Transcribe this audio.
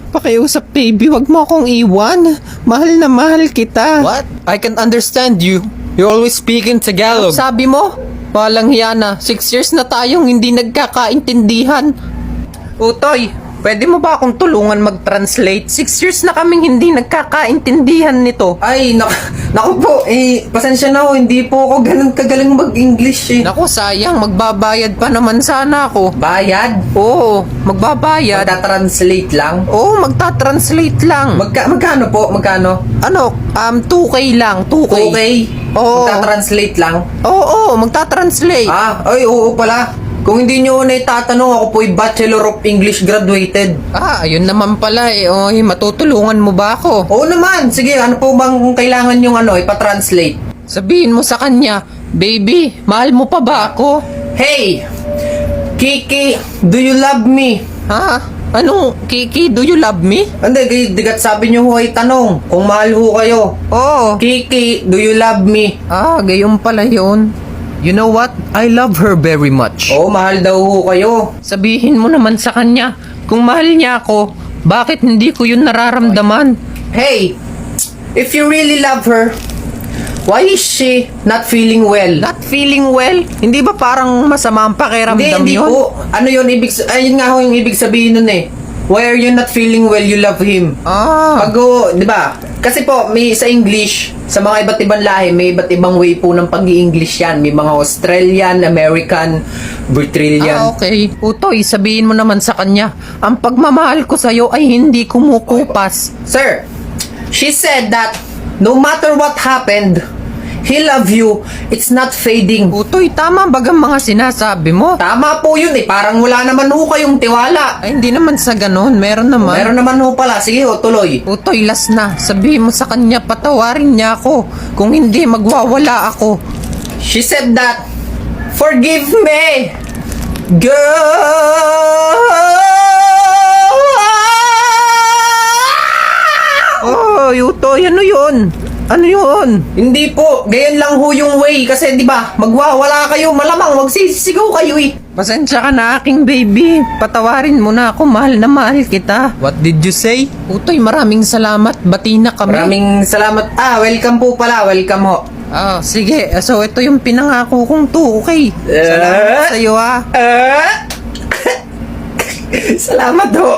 Pakiusap baby, wag mo akong iwan. Mahal na mahal kita. What? I can understand you. You're always speaking Tagalog. Sabi mo? Walang hiya na. 6 years na tayong hindi nagkakaintindihan. Utoy, pwede mo ba akong tulungan mag-translate? 6 years na kaming hindi nagkakaintindihan nito. Ay, naku po, pasensya na ho, hindi po ako ganun kagaling mag-English Naku, sayang. Magbabayad pa naman sana ako. Bayad? Oo, magbabayad. Magta-translate lang? Oo, magta-translate lang. Magkano po? Magkano? 2K lang. 2K. Okay? Oo. Magta-translate lang? Oo, magta-translate. Oo pala. Kung hindi nyo na itatanong, ako po'y Bachelor of English graduated. Ayun naman pala Oy, matutulungan mo ba ako? Oo naman. Sige, ano po bang kung kailangan yung ipa-translate? Sabihin mo sa kanya, baby, mahal mo pa ba ako? Hey! Kiki, do you love me? Ha? Anong, Kiki, do you love me? Hindi, digat sabi nyo ho ay tanong kung mahal ho kayo. Oo. Kiki, do you love me? Gayon pala yun. You know what? I love her very much. Oo, mahal daw ho kayo. Sabihin mo naman sa kanya, kung mahal niya ako, bakit hindi ko yun nararamdaman? Hey, if you really love her, why is she not feeling well? Not feeling well? Hindi ba parang masama ang pakiramdam Hindi yun? po. Ano yun? Ayun nga ho yung ibig sabihin nun Why are you not feeling well? You love him. Pag di ba? Kasi po, may sa English, sa mga iba't ibang lahi, may iba't ibang way po ng pag-i-English yan. May mga Australian, American, Britilian. Okay. Utoy, sabihin mo naman sa kanya, ang pagmamahal ko sa'yo ay hindi kumukupas. Sir, she said that no matter what happened, he love you, it's not fading. Utoy, tama bagang mga sinasabi mo? Tama po yun parang wala naman ho kayong tiwala. Ay, hindi naman sa ganon. Meron naman. Meron naman ho pala. Sige ho, tuloy. Utoy, last na. Sabihin mo sa kanya, patawarin niya ako. Kung hindi, magwawala ako. She said that, forgive me, girl. Utoy, ano yun? Ano yun? Hindi po, gayon lang ho yung way kasi 'di ba? Magwawala kayo, malamang magsisigaw kayo Pasensya ka na aking baby. Patawarin mo na ako, mahal na mahal kita. What did you say? Utoy, maraming salamat. Bati na kami. Maraming salamat. Welcome po pala. Welcome ho. Sige. So, ito yung pinangako kong 2K. Salamat sa'yo Salamat ho.